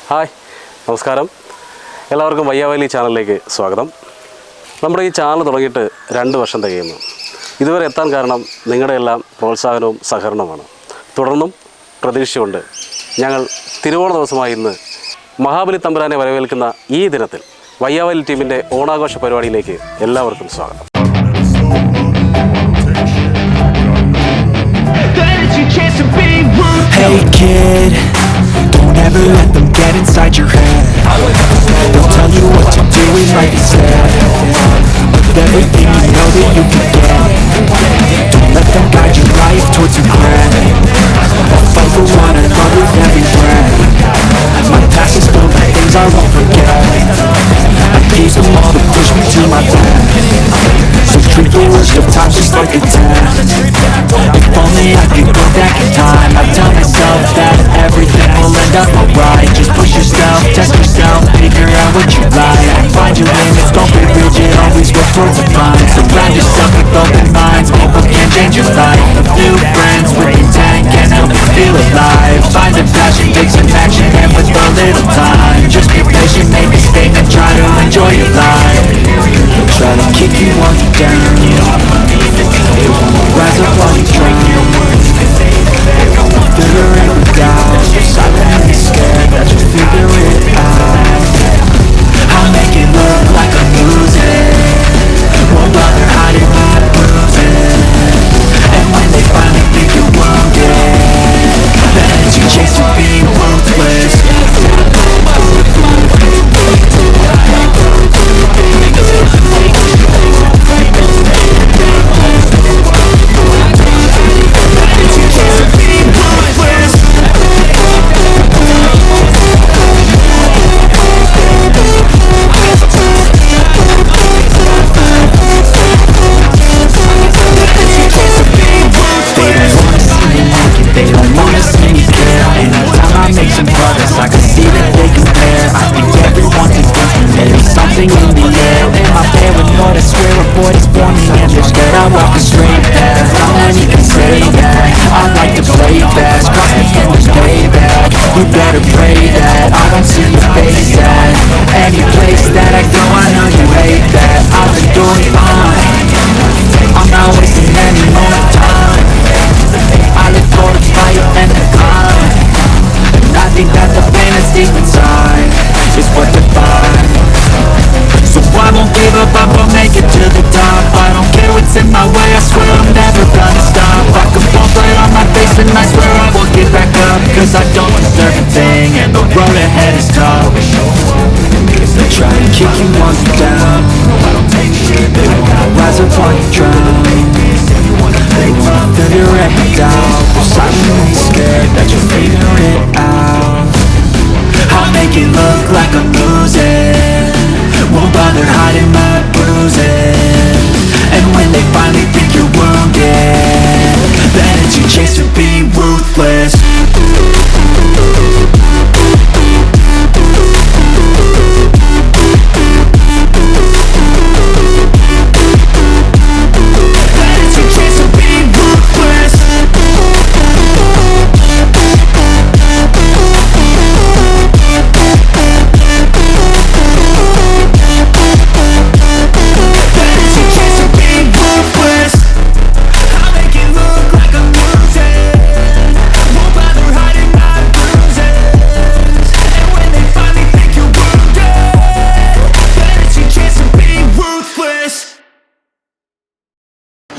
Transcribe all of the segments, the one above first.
Hi, നമസ്കാരം. എല്ലാവർക്കും വയ്യാവലി ചാനലിലേക്ക് സ്വാഗതം. നമ്മുടെ ഈ ചാനൽ തുടങ്ങിയിട്ട് 2 വർഷം തികയുന്നു. ഇതുവരെ എത്താൻ കാരണം നിങ്ങളുടെ എല്ലാം പ്രോത്സാഹനവും സഹകരണവുമാണ്. തുടർന്നും പ്രതീക്ഷയുണ്ട്. ഞങ്ങൾ തിരുവോണ ദിവസമായ ഇന്ന് മഹാബലി തമ്പുരാനെ വരവേൽക്കുന്ന ഈ ദിനത്തിൽ വയ്യാവലി ടീമിൻ്റെ ഓണാഘോഷ പരിപാടിയിലേക്ക് എല്ലാവർക്കും സ്വാഗതം. Hey kid, don't ever let them get inside your head. They'll tell you what to do in life instead of everything you know that you can get. Don't let them guide your life towards regret. I'll fight for what I love with every breath. My past is full of things I won't forget. I use them all to push me to my path. So treat the worst of times just like a test. If only I could go back in time, I'd tell myself that everything will end up alright. Just push yourself, test yourself, figure out what you like. Find your limits, don't be rigid, always work towards a climb. Surround yourself with open minds, people can change your life. A few friends with intent can help you feel alive. Find a passion, take some action, and with a little time, just be patient, make a statement, try to enjoy your life. They'll try to kick you while you're down, they won't rise up while you drown. They won't figure it out, you're silently scared that you'll figure it out. I'll make it look like I'm losing, won't bother hiding my bruises. And when they finally think you're wounded, then it's your chance to be ruthless. I can see that they compare. I think everyone's against me. There's something in the air. Am I paranoid? I swear a boy is born in and they're scared I walk a straight path. How many can say that? I like to play fast. Cross me and there's payback. You better pray that I don't see your face at any place that I go. I know you hate that. I've been doing fine, I'm not wasting any more time. I look for the fight and the climb. I think that the pain that's deep inside is what defines. So I won't give up, I will make it to the top. I don't care what's in my way, I swear I'm never gonna stop. I can fall flat on my face and I swear I will get back up. Cause I don't deserve a thing and the road ahead is tough. They try to kick you while you're down, they won't rise up while you drown. They won't figure it out, they're silently scared that you'll figure it out. I'll make it look like I'm losing, won't bother hiding my bruises. And when they finally think you're wounded, then it's your chance to be ruthless.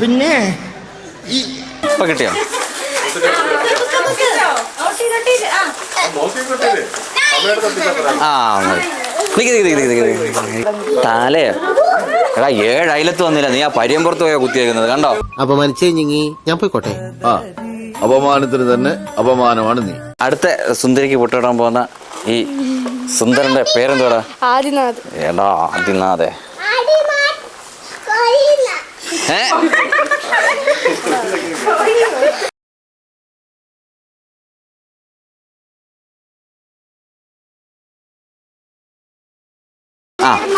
പിന്നെ കിട്ടിയോ? താലയോ എടാ 7 അയലത്ത് വന്നില്ല, നീ ആ പരിയമ്പുറത്ത് പോയാ കുത്തിയേക്കുന്നത് കണ്ടോ? അപമാനിച്ചേ ഞാൻ പോയിക്കോട്ടെ. അപമാനത്തിന് തന്നെ അപമാനമാണ് നീ. അടുത്ത സുന്ദരിക്ക് പൊട്ടിടാൻ പോകുന്ന ഈ സുന്ദരന്റെ പേരെന്തോടാ? ആദിനാഥ്. ഏടാ ആദിനാഥേ.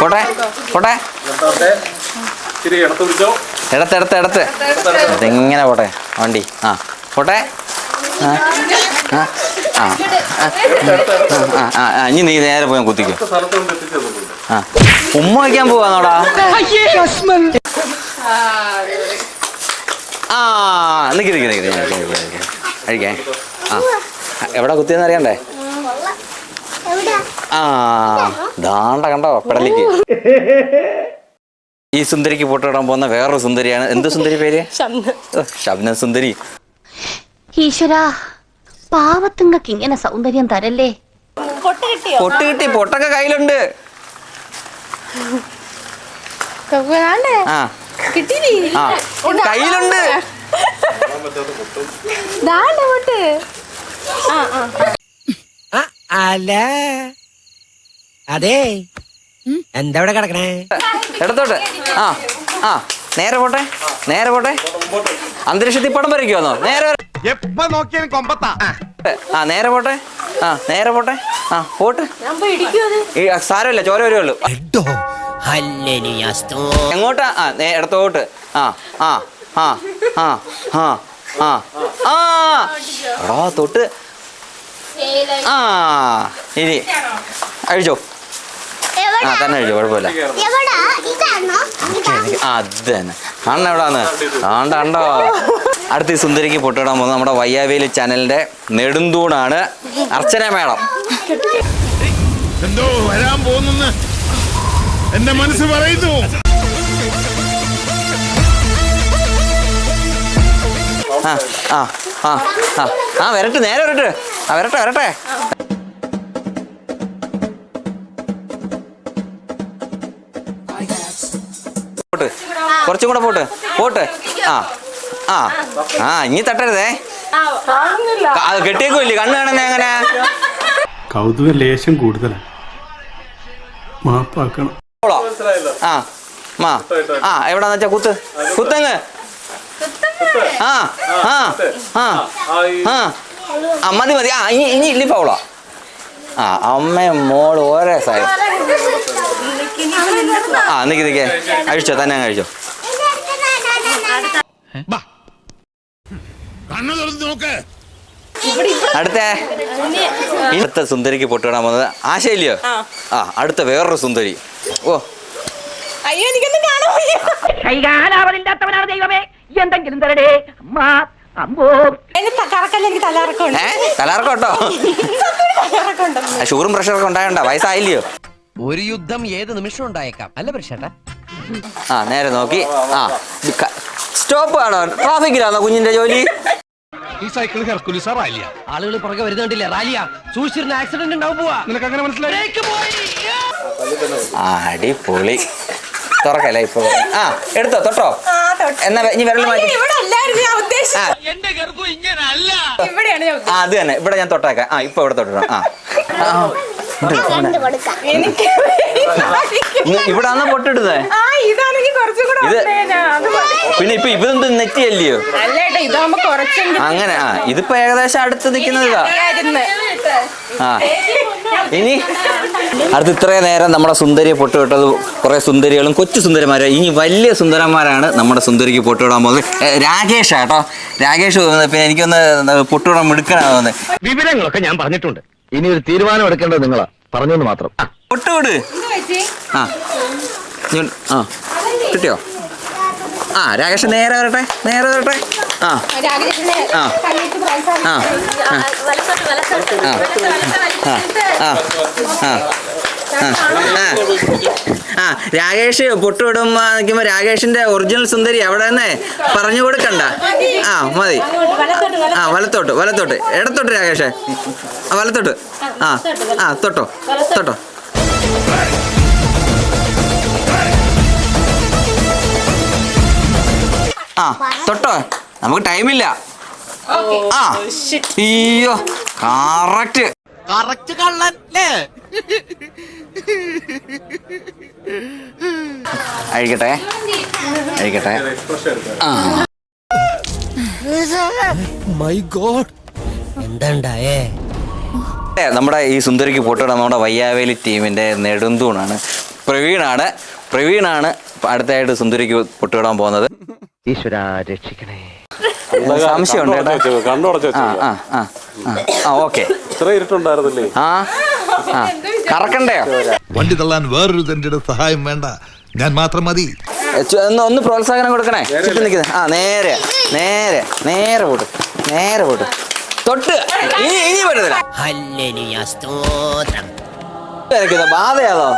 പോട്ടെ പോട്ടെ, ഇടത്ത് ഇതെങ്ങനെ പോട്ടെ വണ്ടി. പോട്ടെ. ഇനി നീ നേരെ പോയി കുത്തിക്കോ. ആ ഉമ്മ വയ്ക്കാൻ പോവാന്നോടാ. ആ നിക്ക് കഴിക്കേ. ആ എവിടെ കുത്തിയെന്ന് അറിയണ്ടേ? ആ ദാണ്ട കണ്ടോ പെടലിക്ക്. ഈ സുന്ദരിക്ക് ഫോട്ടോ ഇടാൻ പോകുന്ന വേറൊരു സുന്ദരിയാണ്. എന്ത് സുന്ദരി പേര്? ഷബ്ന സുന്ദരി. ഈശ്വരാ, പാവത്തുങ്ങൾക്ക് ഇങ്ങനെ സൗന്ദര്യം തരല്ലേ. പൊട്ട് കിട്ടി, പൊട്ടൊക്കെ കയ്യിലുണ്ട്. ആ കയ്യിലുണ്ട്. അല്ല അതെ എന്താ ഇവിടെ കിടക്കണേ? ഇടത്തോട്ട്. ആ ആ നേരെ പോട്ടെ, നേരെ പോട്ടെ. അന്തരീക്ഷത്തിൽ പടം വരയ്ക്കുവാന്നോ? നേരെ എപ്പ നോക്കിയാലും കൊമ്പത്താ. ആ നേരെ പോട്ടെ. ആ നേരെ പോട്ടെ. ആ പോട്ട്. സാരമില്ല, ചോര വരുള്ളൂ. എങ്ങോട്ടാ? ആ ഇടത്തോട്ട്. ആ ആ ആ ആ ആ ആ ആ എടാ തൊട്ട്. ആ ഇനി അഴിച്ചോ. ആ തന്നെ അഴിച്ചോ, കുഴപ്പമില്ല. അത് തന്നെ. അണ്ണ എവിടാന്ന് ആണ്ടോ. അടുത്ത ഈ സുന്ദരിക്ക് പൊട്ടിടാൻ പോകുന്നത് നമ്മുടെ വയ്യാവേലി ചാനലിന്റെ നെടുന്തൂണാണ് അർച്ചന മേഡം. എന്തോ വരാൻ പോകുന്നെന്ന് എന്റെ മനസ്സ് പറയുന്നു. ആ ആ ആ ആ ആ വരട്ടെ, നേരെ വരട്ടെ. ആ വരട്ടെ വരട്ടെ. പോട്ട്, കുറച്ചും കൂടെ പോട്ട് പോട്ട്. ആ ആ ആ ഇനി തട്ടരുതേ. അത് കെട്ടിയേക്കുമില്ലേ, കണ്ണ് കാണുന്നേ അങ്ങനെ. കൗതുക ലേശം കൂടുതലാണ്, മാപ്പാക്കണം. ആ മാ ആ എവിടാന്ന് വെച്ചാ കുത്ത്, കുത്തങ്ങ്. ആ ആ ആ ആ ആ മതി മതി. ആ ഇനി ഇല്ലി ഫൗളാ. ആ അമ്മയും മോള് ഓരോ സായം. ആ നിക്കേ അഴിച്ചോ, തന്നെ അങ്ങ് അഴിച്ചോ. കണ്ണു തുറന്ന് നോക്ക്. അടുത്ത സുന്ദരിക്ക് പൊട്ടിടാൻ പോകുന്നത് ആശയില്ലയോ? ആ അടുത്ത വേറൊരു സുന്ദരി. ഓ അയ്യോ എനിക്കൊന്നും കാണാൻ വയ്യ. കൈകാലാവതില്ലാത്തവനാണ് ദൈവമേ, എന്തെങ്കിലും തരടേ അമ്മ. അമ്പോ കറക്കല്ല, എനിക്ക് തലകറക്കമുണ്ട്. കലർക്കോട്ടോ. ഷുഗറും പ്രഷറൊക്കെ ഉണ്ടായോണ്ടാ? വയസ്സായില്ലയോ? ഒരു യുദ്ധം ഏത് നിമിഷം ഉണ്ടായേക്കാം അല്ല പ്രശ്നേട്ടാ. ആ നേരെ നോക്കി. ആ സ്റ്റോപ്പ് ആണോ? ട്രാഫിക്കിലാണോ കുഞ്ഞിന്റെ ജോലി? ഈ സൈക്കിൾ ഹെർക്കുലിസ് റാലിയ. ആളുകൾ പുറകെ വരുന്നുണ്ടില്ല. റാലിയ സൂക്ഷിച്ചിരുന്ന ആക്സിഡന്റ് ഉണ്ടാവും. പോവാ നിനക്ക് അങ്ങനെ മനസ്സിലായി? അടിപൊളി. തുറക്കല്ലേ ഇപ്പൊ? ആ എടുത്തോ, തൊട്ടോ. എന്നാ ഇനി വിരൽ മാറ്റി. ആ അത് തന്നെ, ഇവിടെ ഞാൻ തൊട്ടേക്കാം. ആ ഇപ്പൊ ഇവിടെ തൊട്ടോ. ആ ഇവിടെ അന്ന് പൊട്ടിടുന്നേ. ഇത് പിന്നെ ഇപ്പൊ ഇതെന്ത് നെറ്റിയല്ലയോ? അങ്ങനെ. ആ ഇതിപ്പോ ഏകദേശം അടുത്ത് നിൽക്കുന്നതാ. ആ ഇനി അടുത്ത് ഇത്രയും നേരം നമ്മുടെ സുന്ദരിയെ പൊട്ടുവിട്ടത് കുറെ സുന്ദരികളും കൊച്ചു സുന്ദരിമാരും. ഇനി വലിയ സുന്ദരന്മാരാണ് നമ്മുടെ സുന്ദരിക്ക് പൊട്ടുവിടാൻ പോകുന്നത്. രാകേഷാ കേട്ടോ. രാകേഷ് പിന്നെ എനിക്കൊന്ന് പൊട്ടുവിടാൻ മിടുക്കനാവുന്നത്. വിവരങ്ങളൊക്കെ ഞാൻ പറഞ്ഞിട്ടുണ്ട്. ഇനി ഒരു തീരുമാനം എടുക്കേണ്ടത് നിങ്ങളാ, പറഞ്ഞെന്ന് മാത്രം. പൊട്ടുവിട്. ആ ആ കിട്ടിയോ? ആ രാകേഷ് നേരെ വരട്ടെ, നേരെ വരട്ടെ. ആ ആ ആ ആ രാകേഷ് പൊട്ടുവിടുമ്പോ നിൽക്കുമ്പോ രാകേഷിന്റെ ഒറിജിനൽ സുന്ദരി അവിടെ തന്നെ പറഞ്ഞു കൊടുക്കണ്ട. ആ മതി. ആ വലത്തോട്ട്, വലത്തോട്ട്, ഇടത്തോട്ട് രാകേഷേ. ആ വലത്തോട്ട്. ആ ആ തൊട്ടോ, തൊട്ടോ. ആ തൊട്ടോ, നമുക്ക് ടൈമില്ല. ആ അയ്യോ കറക്റ്റ് കറക്റ്റ് കള്ളല്ലേ? അഴിക്കട്ടെ, അഴിക്കട്ടെ. ആ മൈ ഗോഡ്, എന്താ ഉണ്ടായേ? നമ്മുടെ ഈ സുന്ദരിക്ക് പൊട്ടിടാൻ നമ്മുടെ വയ്യാവേലി ടീമിന്റെ നെടുന്തൂണാണ് പ്രവീണാണ്. പ്രവീണാണ് അടുത്തായിട്ട് സുന്ദരിക്ക് പൊട്ടിടാൻ പോകുന്നത്. ഈശ്വരാ രക്ഷിക്കണേ. സംശയമുണ്ട് കേട്ടോ. കണ്ണുടച്ചു ആ വെച്ചു. ആ ആ ആ ഓക്കെ. ഇത്ര ഇരുട്ടുണ്ടായിരുന്നില്ലേ? ആ ആ കറക്കണ്ടയോ? വണ്ടി തള്ളാൻ വേറൊരു തന്റെ സഹായം വേണ്ട, ഞാൻ മാത്രം മതി. ഒന്ന് പ്രോത്സാഹനം കൊടുക്കണേ. ചുറ്റും നിൽക്കുന്നത്. ആ നേരെ നേരെ നേരെ പോട്ട്, നേരെ പോട്ട്, തൊട്ട് ഇനി പറ്റത്തില്ല. ബാധയാതോ?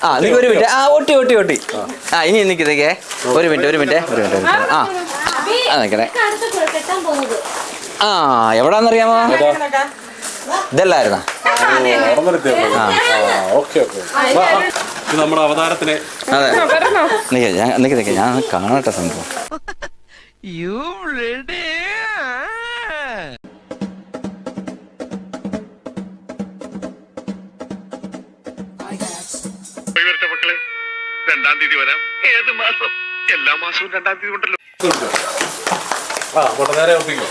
ആ നിക്ക് ഒരു മിനിറ്റ്. ആ ഒട്ടി ഒട്ടി ഒട്ടി. ആ ഇനി നിൽക്കുന്നേക്കേ. ഒരു മിനിറ്റ്. ആ ആ നിൽക്കണേ. ആ എവിടാന്നറിയാമോ? ഇതല്ലായിരുന്ന നമ്മുടെ അവതാരത്തിനെ. അതെ നിക്ക് ഞാൻ കാണട്ടെ സംഭവം. മക്കളെ 2-ാം തീയതി വരാം. ഏത് മാസം? എല്ലാ മാസവും 2-ാം തീയതി ഉണ്ടല്ലോ. നേരെ ഒപ്പിക്കോ.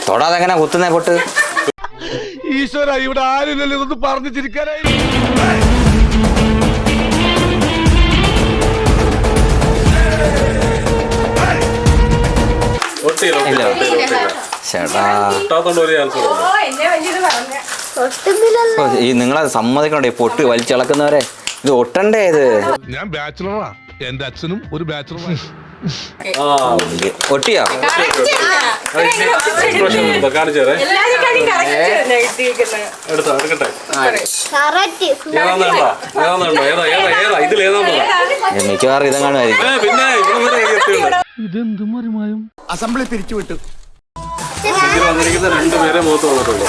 തൊടാതെ എങ്ങനെ കുത്തുന്നേ പൊട്ട്? ഈശ്വര, ഇവിടെ ആരില്ലല്ലോ ഇതൊന്ന് പറഞ്ഞു ചിരിക്കാനായി. ഇല്ല ചേട്ടാ, ഈ നിങ്ങളെ സമ്മതിക്കണ്ടേ? ഈ പൊട്ട് വലിച്ചിളക്കുന്നവരെ ഇത് ഒട്ടണ്ടേ? ഇത് ഞാൻ ബാച്ചിലറാ, എന്റെ അച്ഛനും ഒരു ബാച്ചിലറാണ്. ഒട്ടിയോ? കാണിച്ചേരേ. മിക്കവാറും ഇതെങ്ങാണായിരിക്കും. പിന്നെ ഇതെന്ത് മറിമായും. അസംബ്ലി പിരിച്ചുവിട്ടു. വന്നിരിക്കുന്ന 2 പേരെ മുഖത്ത് വന്നിട്ടുള്ളൂ.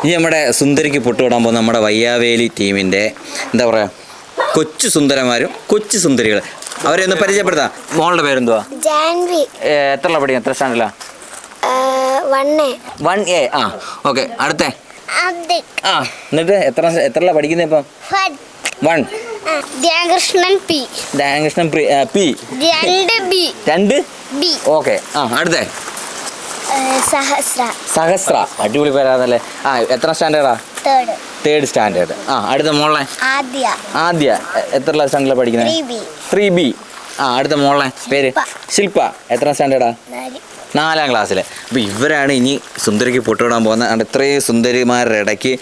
ഇനി നമ്മുടെ സുന്ദരിക്ക് പൊട്ടുവിടാൻ പോകുന്ന നമ്മുടെ വയ്യാവേലി ടീമിൻ്റെ എന്താ പറയുക, കൊച്ചു സുന്ദരന്മാരും കൊച്ചു സുന്ദരികൾ. അവരെ ഒന്ന് പരിചയപ്പെടുത്താം. മോളുടെ പേരെന്തുവാ? ജാൻവി. എത്ര പഠിക്കും? എത്ര സ്റ്റാൻഡിലാ? 1A. ആ ഓക്കെ. അടുത്തേ? ആ എന്നിട്ട് എത്രല്ല പഠിക്കുന്നത് ഇപ്പം? 1. ധ്യാകൃഷ്ണൻ പി. ധ്യാകൃഷ്ണൻ പി. 2B. ഓക്കെ. ആ അടുത്തേ? സഹസ്ര. അടിപൊളി പേരാണല്ലേ. ആ എത്ര സ്റ്റാൻഡേർഡാ? 3rd standard. ആ അടുത്ത മോളെ? ആദ്യ. എത്ര സ്റ്റാൻഡേർഡിലാണ് പഠിക്കുന്നത്? 3B. ആ അടുത്ത മോളെ പേര്? ശില്പ. എത്ര സ്റ്റാൻഡേർഡാ? 4ാം ക്ലാസ്സിൽ. അപ്പോൾ ഇവരാണ് ഇനി സുന്ദരിക്ക് പൊട്ടുവിടാൻ പോകുന്നത്. ഇത്രയും സുന്ദരിമാരുടെ ഇടയ്ക്ക്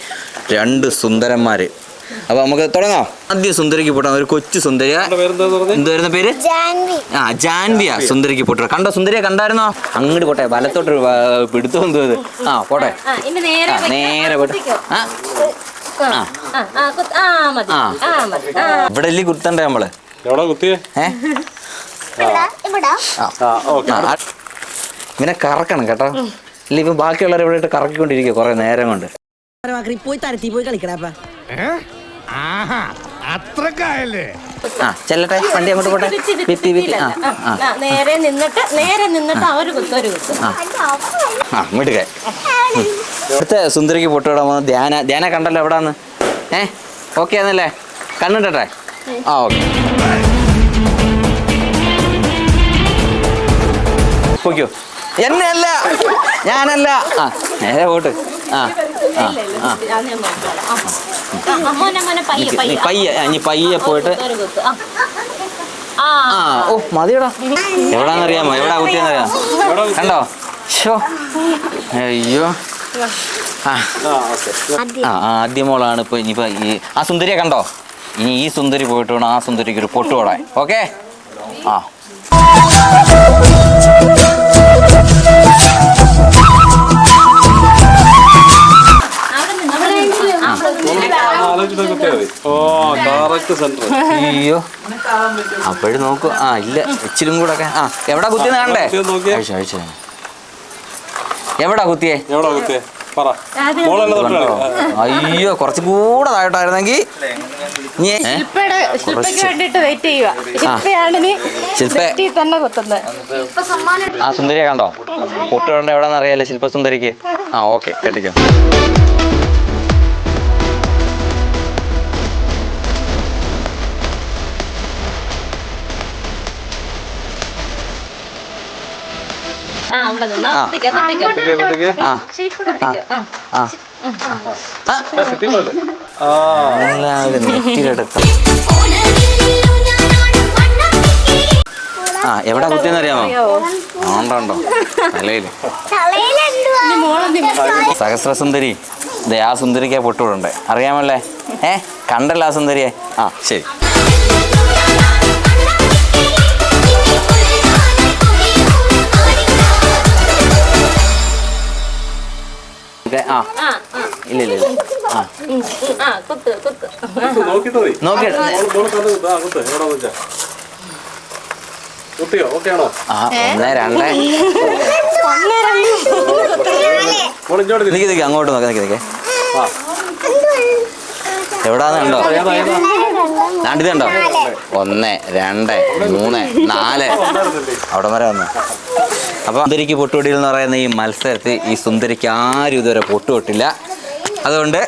2 സുന്ദരന്മാർ. അപ്പോൾ നമുക്ക് തുടങ്ങാം. ആദ്യം സുന്ദരിക്ക് പൊട്ടാൻ ഒരു കൊച്ചു സുന്ദരി. എന്തായിരുന്നു പേര്? ആ ജാൻവിയ. സുന്ദരിക്ക് പൊട്ടുക. കണ്ടോ? സുന്ദരിയെ കണ്ടായിരുന്നോ? അങ്ങോട്ട് പോട്ടെ, വലത്തോട്ട് പിടുത്തം എന്തോ. ആ പോട്ടെ, നേരെ പോട്ടെ. ഇവിടെ അല്ലേ കുത്തണ്ടേ നമ്മള്? എവിടെ കുത്തിയേ? ഇവനെ കറക്കണം കേട്ടോ. ഇല്ല ഇപ്പം ബാക്കിയുള്ളവരെ ഇവിടെ ഇട്ട് കറക്കിക്കൊണ്ടിരിക്കുക കുറേ നേരം കൊണ്ട്. പോയി തരത്തി പോയി കളിക്കടാ. അത്രക്കായല്ലേ? ആ ചെല്ലട്ടെ, വണ്ടി അങ്ങോട്ട് പോട്ടെ. നേരെ നിന്നിട്ട് അവര് കുത്തൊരു കുത്ത്. ആ മിടുക്കെ. അടുത്ത സുന്ദരിക്ക് പൊട്ടുവിടാൻ പോകുന്നത് ധ്യാന കണ്ടല്ലോ എവിടാന്ന്? ഓക്കെ ആന്നല്ലേ? കണ്ടിട്ടെ? ആ ഓക്കെ. പോയിക്കോ. എന്നെയല്ല, ഞാനല്ല. ആ നേരെ പോട്ട്. ആ ആ പയ്യെ ഇനി പയ്യെ പോയിട്ട്. ആ ഓ മതിയടാ. എവിടാന്നറിയാമോ? എവിടാ കുത്തിയെന്നറിയാം? കണ്ടോ? ഷോ അയ്യോ. ആ ആദ്യ മോളാണ് ഇപ്പൊ. ഇനിയിപ്പോ ആ സുന്ദരിയെ കണ്ടോ? ഇനി ഈ സുന്ദരി പോയിട്ട് വേണം ആ സുന്ദരിക്ക് ഒരു പൊട്ടുപോടാൻ. ഓക്കെ. ആ അയ്യോ അപ്പോഴും നോക്കൂ. ആ ഇല്ല ഇച്ചിരും കൂടെ ഒക്കെ. ആ എവിടാ കുത്തിയെന്ന് കണ്ടേ? എവിടാ കുത്തിയേ? അയ്യോ കുറച്ചും കൂടെ താഴോട്ടായിരുന്നെങ്കിൽ. ആ സുന്ദരിയെ കണ്ടോ? പൊട്ടുകൊണ്ട് എവിടാന്ന് അറിയാലോ ശില്പ സുന്ദരിക്ക്. ആ ഓക്കെ കെട്ടിക്കോ. എല്ലാവരും നെറ്റിയിലെടുത്ത്. ആ എവിടെ കുത്തിയെന്ന് അറിയാമോ? ഉണ്ടോ തലയില്. സഹസ്രസുന്ദരി ദേ ആ സുന്ദരിക്കാ പൊട്ടുവിടണ്ടേ, അറിയാമല്ലേ? കണ്ടല്ലോ ആ സുന്ദരിയെ. ആ ശരി. ആ ഇല്ല ഇല്ല ആ നോക്കിയിട്ട് ആ 1 2 നിക്ക് അങ്ങോട്ട് നോക്കാം. നിക്ക് എവിടാന്ന് കണ്ടോ? ഇത് കണ്ടോ? 1 2 3 4 അവിടെ വരെ വന്നു. അപ്പോൾ സുന്ദരിക്ക് പൊട്ടുപൊടിയിൽ എന്ന് പറയുന്ന ഈ മത്സരത്തിൽ ഈ സുന്ദരിക്ക് ആരും ഇതുവരെ പൊട്ടുപൊട്ടില്ല. അതുകൊണ്ട്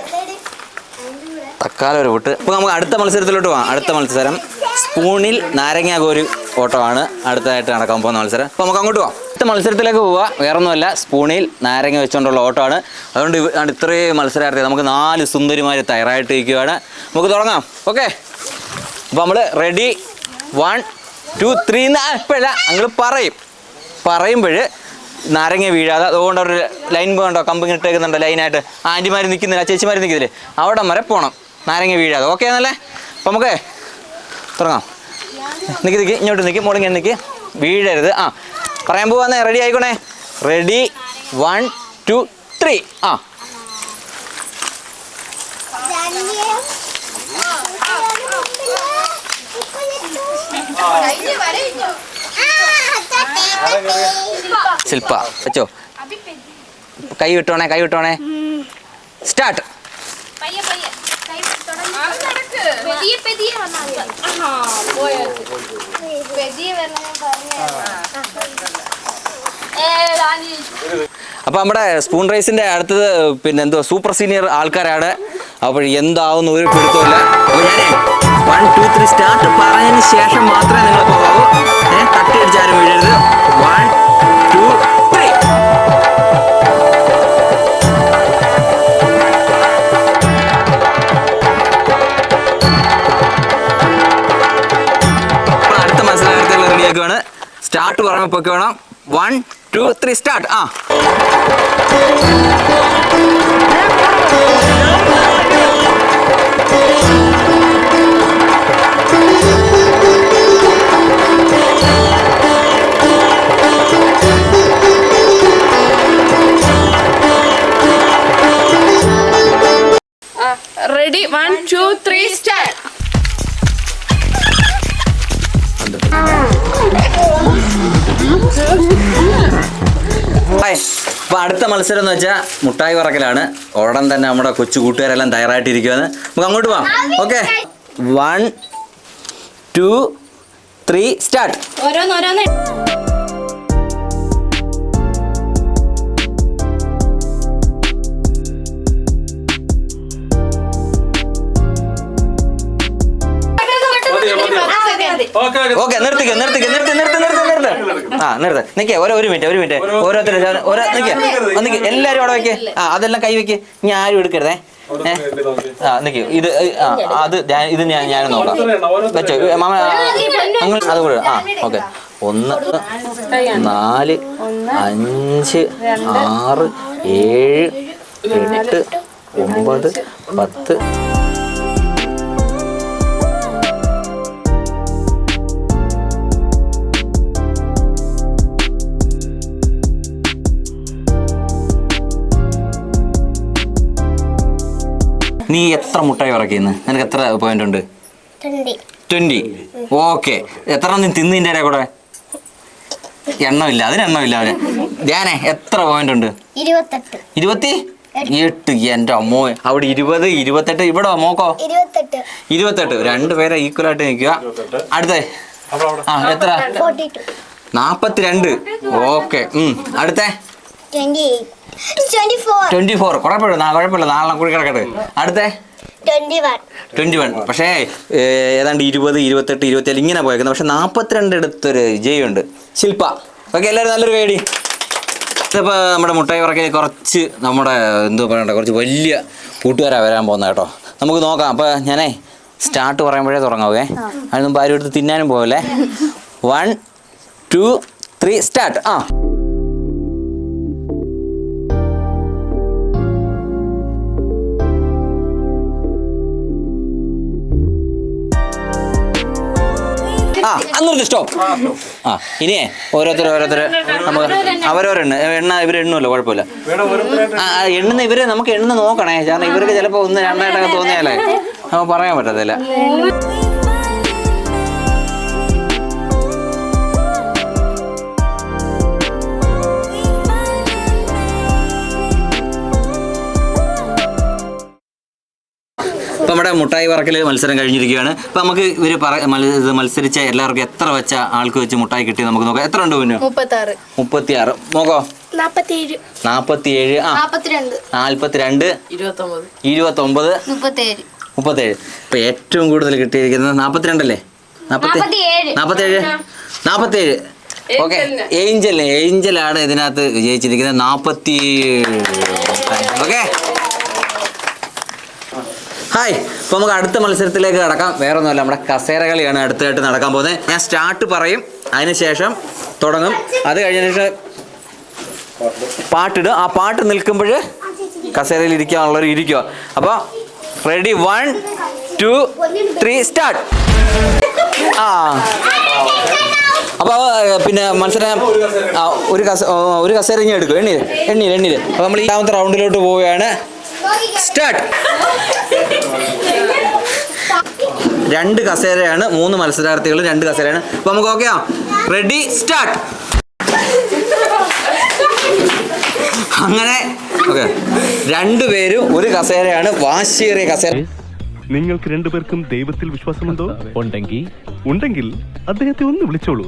തക്കാലം ഒരു പൊട്ട്. അപ്പോൾ നമുക്ക് അടുത്ത മത്സരത്തിലോട്ട് പോകാം. അടുത്ത മത്സരം സ്പൂണിൽ നാരങ്ങ കോരി ഓട്ടമാണ് അടുത്തതായിട്ട് നടക്കാൻ പോകുന്ന മത്സരം. അപ്പോൾ നമുക്ക് അങ്ങോട്ട് പോകാം. അടുത്ത മത്സരത്തിലേക്ക് പോവുക. വേറൊന്നുമല്ല, സ്പൂണിൽ നാരങ്ങ വെച്ചുകൊണ്ടുള്ള ഓട്ടമാണ്. അതുകൊണ്ട് ഇത്രയും മത്സരാർത്ഥി നമുക്ക് 4 സുന്ദരിമാർ തയ്യാറായിട്ട് ഇരിക്കുകയാണ്. നമുക്ക് തുടങ്ങാം. ഓക്കെ, അപ്പോൾ നമ്മൾ റെഡി 1 2 3 ഇപ്പോഴല്ല അങ്ങ് പറയുമ്പോൾ നാരങ്ങ വീഴാതെ, അതുകൊണ്ട് ഒരു ലൈൻ പോകണ്ടോ, കമ്പി ഇട്ടേക്കുന്നുണ്ടോ ലൈനായിട്ട്. ആൻറ്റിമാർ നിൽക്കുന്നില്ല, ചേച്ചിമാർ നിൽക്കുന്നില്ലേ, അവിടെ വരെ പോകണം നാരങ്ങ വീഴാതെ. ഓക്കെ എന്നല്ലേ? അപ്പോൾ നമുക്ക് തുടങ്ങാം. നിൽക്കി ഇങ്ങോട്ട് നിൽക്കി, മുടങ്ങി നിൽക്കി, വീഴരുത്. ആ പറയാൻ പോവാന്നേ. റെഡി ആയിക്കോണേ. റെഡി 1 2 3 ആ ശില്പ വെച്ചോ. കൈ വിട്ടോണേ. സ്റ്റാർട്ട്. അപ്പോൾ നമ്മുടെ സ്പൂൺ റേസിന്റെ അടുത്തത് പിന്നെ എന്തോ സൂപ്പർ സീനിയർ ആൾക്കാരാണ്. അപ്പോൾ എന്താവുന്ന ഒരു പിടുത്തമില്ല. അപ്പോൾ ഞാൻ 1 2 3 സ്റ്റാർട്ട് പറഞ്ഞതിന് ശേഷം മാത്രമേ നിങ്ങൾ പോകാവൂ. തട്ടിയടിച്ചാരും വീഴരുത്. 1 2 3 അടുത്ത മത്സരാർത്ഥികൾ റെഡിയാക്കുകയാണ്. സ്റ്റാർട്ട് പറയുമ്പോൾ പൊക്കെ വേണം. 1 2 3 സ്റ്റാർട്ട്. ആ റെഡി 1 2 3 സ്റ്റാർട്ട്. അപ്പോൾ അടുത്ത മത്സരം എന്ന് വെച്ചാൽ മുട്ടായി പറക്കലാണ്. ഉടൻ തന്നെ നമ്മുടെ കൊച്ചു കൂട്ടുകാരെല്ലാം തയ്യാറായിട്ടിരിക്കുകയാണ്. നമുക്ക് അങ്ങോട്ട് പോവാം. Okay, 1 2 3 start. ഓരോന്നോരോന്ന് ഓക്കെ, നിർത്തിക്ക്. ആ നിർത്ത്. നിൽക്കേ, ഒരു മിനിറ്റ് ഓരോരുത്തർ നിൽക്കേ. എല്ലാവരും അവിടെ വെക്കേ. ആ അതെല്ലാം കൈ വെക്ക്. ഞാൻ ആരും എടുക്കരുതേ. ആ നിൽക്കൂ. ഇത് ഞാൻ നോക്കാം. വെച്ചോ മാമ, അത് കൂടെ. ആ ഓക്കെ. 1 4 5 6 7 8 9 10. നീ എത്ര മുട്ടായി പറക്കുന്നു? നിനക്ക് എത്ര പോയിന്റ് ഉണ്ട്? 20. ഓക്കെ, എത്ര നീ തിന്നിൻ്റെ കൂടെ? എണ്ണമില്ല, അതിന് എണ്ണമില്ല. അവന് ധ്യാനേ എത്ര പോയിന്റ് ഉണ്ട്? 28. എൻ്റെ അമ്മോ, അവിടെ 20 28. ഇവിടെ മോക്കോ 28. 2 പേരെ ഈക്വൽ ആയിട്ട് നിൽക്കുക. അടുത്ത ആ എത്ര? 42. ഓക്കെ, അടുത്ത 24. കുഴപ്പമില്ല, നാളെ കൂടി കിടക്കട്ടെ. അടുത്ത 21. പക്ഷേ ഏതാണ്ട് 20 28 27 ഇങ്ങനെ പോയേക്കുന്നത്. പക്ഷെ 42 എടുത്തൊരു ജയുണ്ട് ശില്പ. ഓക്കെ, എല്ലാവരും നല്ലൊരു പേടി. ഇതിപ്പോൾ നമ്മുടെ മുട്ടായി പറക്കൽ കുറച്ച് നമ്മുടെ എന്തോ പറയണ്ട കുറച്ച് വലിയ കൂട്ടുകാരാണ് വരാൻ പോകുന്നത് കേട്ടോ. നമുക്ക് നോക്കാം. അപ്പോൾ ഞാനേ സ്റ്റാർട്ട് പറയുമ്പോഴേ തുടങ്ങാവേ. അതിന് മുമ്പ് ആരും എടുത്ത് തിന്നാനും പോകല്ലേ. 1 2 3 സ്റ്റാർട്ട്. അന്നൊരു സ്റ്റോപ്പ്. ഇനിയേ ഓരോരുത്തർ നമുക്ക് അവരവരെണ്ണ ഇവരെണ്ണുമല്ലോ, കുഴപ്പമില്ല. എണ്ണുന്ന ഇവര് നമുക്ക് എണ്ണ നോക്കണേ, കാരണം ഇവർക്ക് ചിലപ്പോൾ ഒന്ന് രണ്ടായിട്ടൊക്കെ തോന്നിയാലേ നമുക്ക് പറയാൻ പറ്റത്തില്ല. ഇപ്പം നമ്മുടെ മുട്ടായി പറക്കൽ മത്സരം കഴിഞ്ഞിരിക്കുകയാണ്. അപ്പം നമുക്ക് ഇവർ മത്സരിച്ച എല്ലാവർക്കും എത്ര വെച്ച ആൾക്ക് വെച്ച് മുട്ടായി കിട്ടി നമുക്ക് നോക്കാം. എത്ര ഉണ്ട് പിന്നെ? 36. നോക്കോ. 47. 47. 42. 29. 37. ഇപ്പം ഏറ്റവും കൂടുതൽ കിട്ടിയിരിക്കുന്നത് 42 അല്ലേ? 47. ഓക്കെ. ഏഞ്ചലാണ് ഇതിനകത്ത് വിജയിച്ചിരിക്കുന്നത്. 47. ഓക്കെ. ഹായ്. അപ്പോൾ നമുക്ക് അടുത്ത മത്സരത്തിലേക്ക് കടക്കാം. വേറെ ഒന്നുമല്ല, നമ്മുടെ കസേര കളിയാണ് അടുത്തായിട്ട് നടക്കാൻ പോകുന്നത്. ഞാൻ സ്റ്റാർട്ട് പറയും, അതിനുശേഷം തുടങ്ങും. അത് കഴിഞ്ഞ ശേഷം പാട്ടിടും. ആ പാട്ട് നിൽക്കുമ്പോൾ കസേരയിൽ ഇരിക്കാനുള്ളവർ ഇരിക്കുക. അപ്പോൾ റെഡി 1 2 3 സ്റ്റാർട്ട്. അപ്പോൾ പിന്നെ മത്സരം ഒരു കസേര ഇങ്ങനെ എടുക്കും. എണ്ണീര്. അപ്പോൾ നമ്മൾ 7ാമത്തെ റൗണ്ടിലോട്ട് പോവുകയാണ്. സ്റ്റാർട്ട്. 2 കസേരയാണ്, 3 മത്സരാർത്ഥികൾ 2 കസേരയാണ്. അപ്പൊ നമുക്ക് ഓക്കെയാ? Ready start. അങ്ങനെ ഓക്കെ, 2 പേരും ഒരു കസേരയാണ്, വാശിയേറിയ കസേര. നിങ്ങൾക്ക് 2 പേർക്കും ദൈവത്തിൽ വിശ്വാസമുണ്ടോ? ഉണ്ടെങ്കിൽ അദ്ദേഹത്തെ ഒന്ന് വിളിച്ചോളൂ.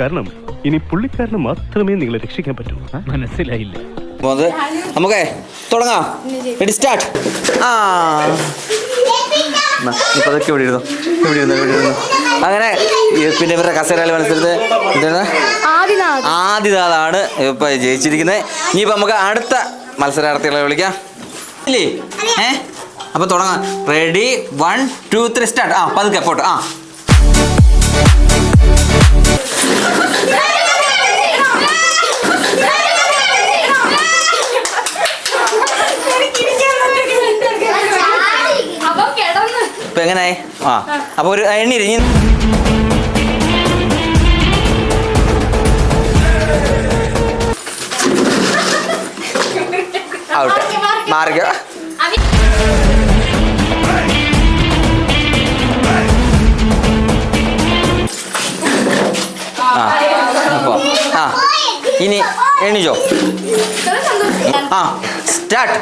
കാരണം ഇനി പുള്ളിക്കാരന് മാത്രമേ നിങ്ങളെ രക്ഷിക്കാൻ പറ്റൂ. മനസ്സിലായില്ല. നമുക്ക് തുടങ്ങാം. Ready start. ഇപ്പൊ അതൊക്കെ ഇവിടെ ഇരുന്നു. അങ്ങനെ പിന്നെ ഇവരുടെ കസേരകളി മത്സരത്തിൽ എന്താണ് ആദിനാഥാണ് ഇപ്പൊ ജയിച്ചിരിക്കുന്നത്. ഇനിയിപ്പോ നമുക്ക് അടുത്ത മത്സരാർത്ഥികളെ വിളിക്കാം ഇല്ലേ? അപ്പൊ തുടങ്ങാം. Ready 1 2 3 start. പതുക്കെ പോട്ടെ. ഇപ്പൊ എങ്ങനായി? അപ്പൊ ഒരു എണ്ണീര് ഔട്ട് മാർഗ. ഇനി എണ്ണിച്ചോ. സ്റ്റാർട്ട്.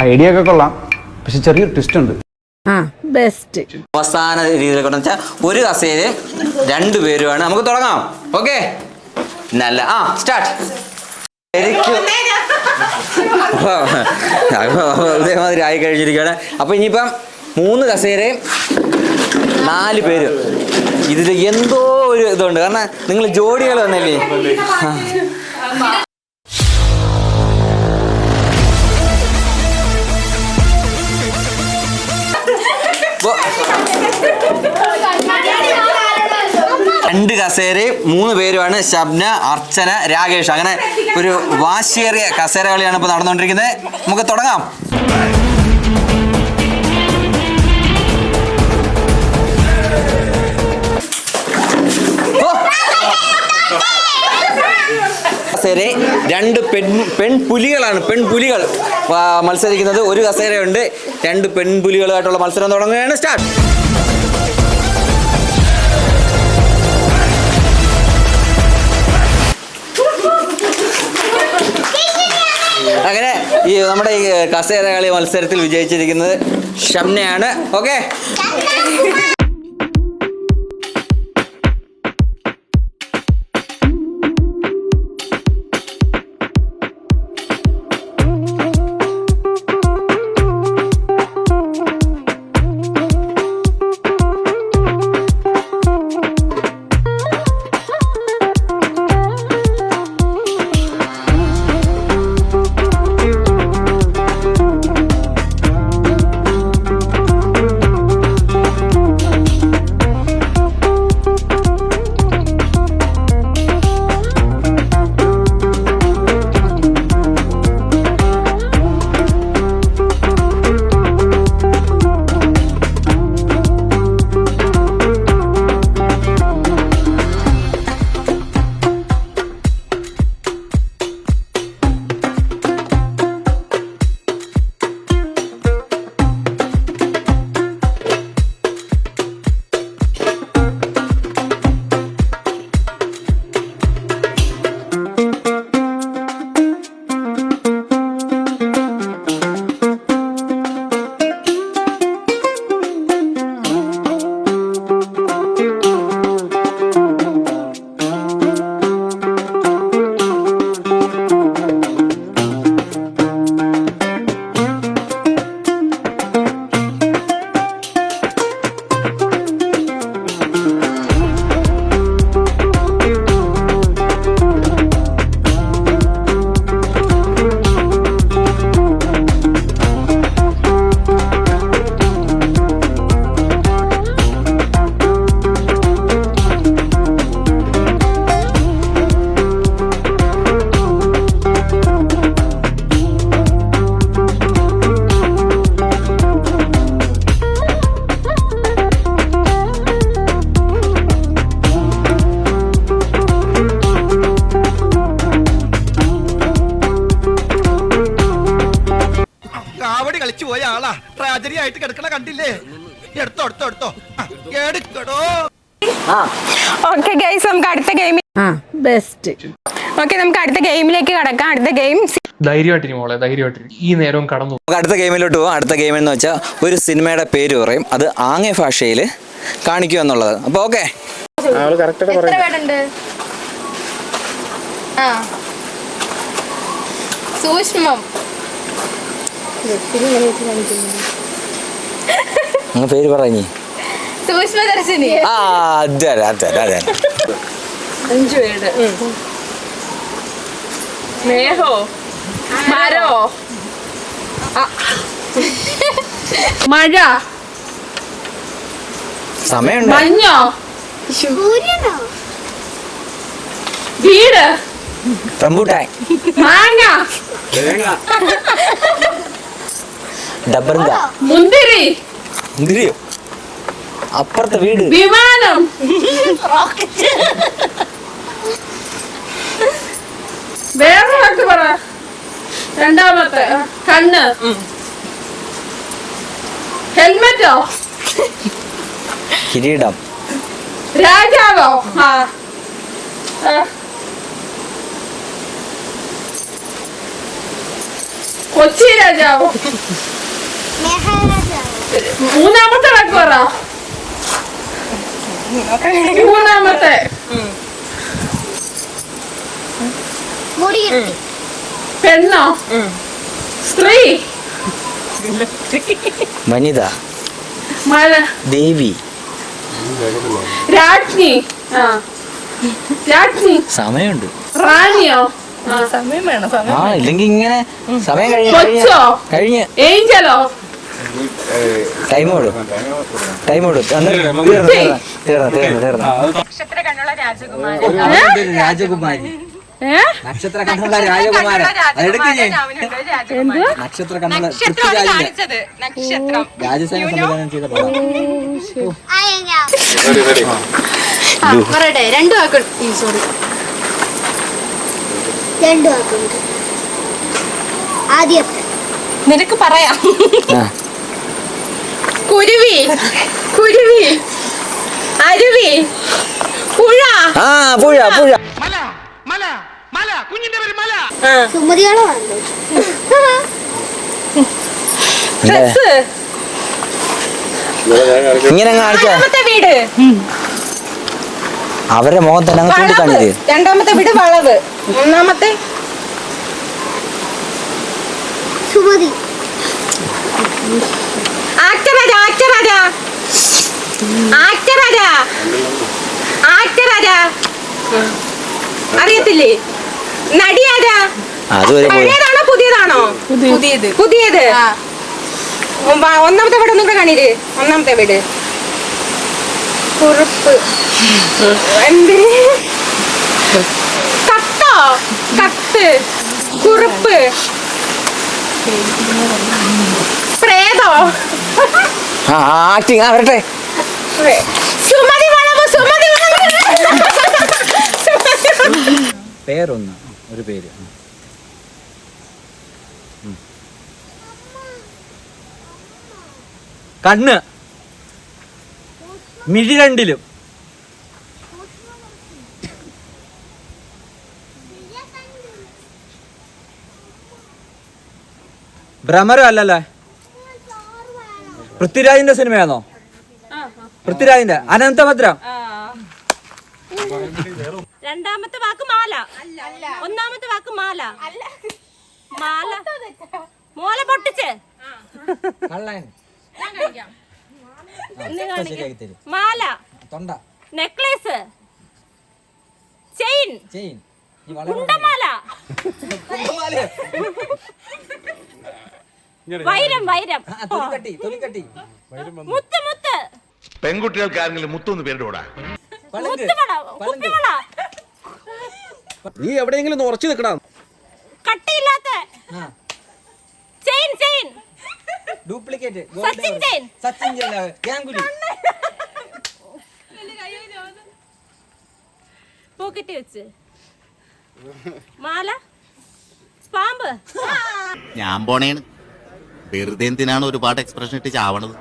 ഐഡിയ ഒക്കെ കൊള്ളാം, പക്ഷെ ചെറിയൊരു ട്വിസ്റ്റ് ഉണ്ട്. അവസാന രീതിയിലൊക്കെ വെച്ചാൽ ഒരു കസേര 2 പേരുമാണ്. നമുക്ക് തുടങ്ങാം. ഓക്കെ. നല്ല സ്റ്റാർട്ട്. ഇതേമാതിരി ആയി കഴിഞ്ഞിരിക്കുകയാണ്. അപ്പൊ ഇനിയിപ്പം 3 കസേരയും 4 പേര്. ഇതിൽ എന്തോ ഒരു ഇതുണ്ട്, കാരണം നിങ്ങൾ ജോഡികൾ വന്നല്ലേ. രണ്ട് കസേരയും 3 പേരുമാണ്. ശബ്ന, അർച്ചന, രാകേഷ്. അങ്ങനെ ഒരു വാശിയേറിയ കസേര കളിയാണ് ഇപ്പോൾ നടന്നുകൊണ്ടിരിക്കുന്നത്. നമുക്ക് തുടങ്ങാം. കസേര 2 പെൺപുലികളാണ്. പെൺപുലികൾ മത്സരിക്കുന്നത്. ഒരു കസേരയുണ്ട്. 2 പെൺപുലികളുമായിട്ടുള്ള മത്സരം തുടങ്ങുകയാണ്. സ്റ്റാർട്ട്. അങ്ങനെ ഈ നമ്മുടെ ഈ കസേര കളി മത്സരത്തിൽ വിജയിച്ചിരിക്കുന്നത് ഷംനയാണ്. ഓക്കെ. കളിച്ചു പോയ ആളാ ട്രാജഡി ആയിട്ട് കിടക്കണ കണ്ടില്ലേ? എടുത്തോ എടുത്തോ എടുത്തോ എടുക്കടോ. ഓക്കെ ഗൈസ്, നമുക്ക് അടുത്ത ഗെയിം ബെസ്റ്റ്. ഓക്കെ, നമുക്ക് അടുത്ത ഗെയിമിലേക്ക് കടക്കാം. അടുത്ത ഗെയിം ധൈര്യമായിട്ടിരി മോളെ, ധൈര്യമായിട്ടിരി. ഈ നേരവും കടന്നു. നമുക്ക് അടുത്ത ഗെയിമിലോട്ട് പോകാം. അടുത്ത ഗെയിം എന്ന് വെച്ചാൽ ഒരു സിനിമയുടെ പേര് പറയും, അത് ആംഗ്യ ഭാഷയിൽ കാണിക്കുക എന്നുള്ളത്. അപ്പോൾ ഓക്കെ, എത്ര പേരുണ്ട്? ആ, സൂക്ഷ്മം. പേര് പറഞ്ഞേ. സൂക്ഷ്മദർശിനി. ആ, അതെ അതെ അതെ. 5 പേര്. മേഘോ, മരോ, മഴ, സമയമുണ്ട്. മഞ്ഞോ, വീട്, റംബൂട്ടാൻ, മാങ്ങ, ഡബർഗ, മുന്തിരി, മുന്തിരിയോ, അപ്പുറത്തെ വീട്, വിമാനം, വേറെ വാക്ക് പറ. രണ്ടാമത്തെ കണ്ണ്, ഹെൽമെറ്റോ, കിരീടം, രാജാവോ, കൊച്ചി രാജാവോ, മൂന്നാമത്തെ വാക്ക് പറ. മൂന്നാമത്തെ പെണ്ണോ, സ്ത്രീ, വനിത, മഴ, ദേവി, രാജ്ഞി, രാജ്ഞി, സമയമുണ്ട്. റാണിയോ, സമയം വേണം. ആ, ഇല്ലെങ്കിൽ ഇങ്ങനെ സമയം കൊച്ചോ, കഴിഞ്ഞ് ഏഞ്ചലോ, ടൈമോട് രാജകുമാരി, നക്ഷത്ര കണ്ണുള്ള രാജകുമാരൻ, നക്ഷത്ര കണ്ണുള്ള രാജസേന സംവിധാനം ചെയ്ത പടം. പറയട്ടെ, രണ്ടു വാക്കുണ്ട്. ആദ്യത്തെ നിനക്ക് പറയാം. കുരുവി, കുരുവി, അരുവി, പുഴ. ആ, പുഴ പുഴ. മല മല മല, കുഞ്ഞിന്റെ പേര് മല. സുമതികളോ ഡ്രസ്, ഇങ്ങനെ കാണിച്ച വീട്, അവരുടെ മുഖം തന്നെ അങ്ങ് ചൂണ്ടിക്കാണിത്. രണ്ടാമത്തെ വീട് വളവ്, മൂന്നാമത്തെ സുമതി. ആക്ടരാജ, ആക്ടരാജ, ആക്ടരാജ, ആക്ടരാജ, അറിയത്തില്ലേ? നടിയാരാ? പഴയതാണോ പുതിയതാണോ? പുതിയത്. പുതിയത്. ഒന്നാമത്തെ വീട് ഒന്നും കൂടെ കാണിര്. ഒന്നാമത്തെ വീട് കുറുപ്പ്, കത്തോ, കത്ത്, കുറുപ്പ്, പ്രേതോ, ആക്ടിങ്. വരട്ടെ. സുമതി വളവ്, സുമതി വളവ്. പേരൊന്ന്, ഒരു പേര്. കണ്ണ്, മിഴി രണ്ടിലും. ഭ്രമരം അല്ലല്ലേ? പൃഥ്വിരാജിന്റെ സിനിമയാണോ? പൃഥ്വിരാജിന്റെ അനന്തഭദ്രം. രണ്ടാമത്തെ വാക്ക് മാല. ഒന്നാമത്തെ വാക്ക് മാല. മാല, മോല പൊട്ടിച്ച്. മാല, നെക്ലേസ്, ചെയിൻ, ഉണ്ടമാല, വൈരം, വൈരം, മുത്ത്, മുത്ത്. പെൺകുട്ടികൾക്ക് ആരെങ്കിലും മുത്തൊന്ന് പേരിടൂടാ. നീ എവിടെയെങ്കിലും ഉറച്ചു നിൽക്കണം. കട്ടിയില്ലാത്ത chain, chain, duplicate, Sachin chain, Sachin Ganguly. Pocket വെച്ച് മാല, പാമ്പ്. ഞാൻ പോണേണ്. വെറുതെ എന്തിനാണ് ഒരുപാട് എക്സ്പ്രഷൻ ഇട്ട് ചാവണത്?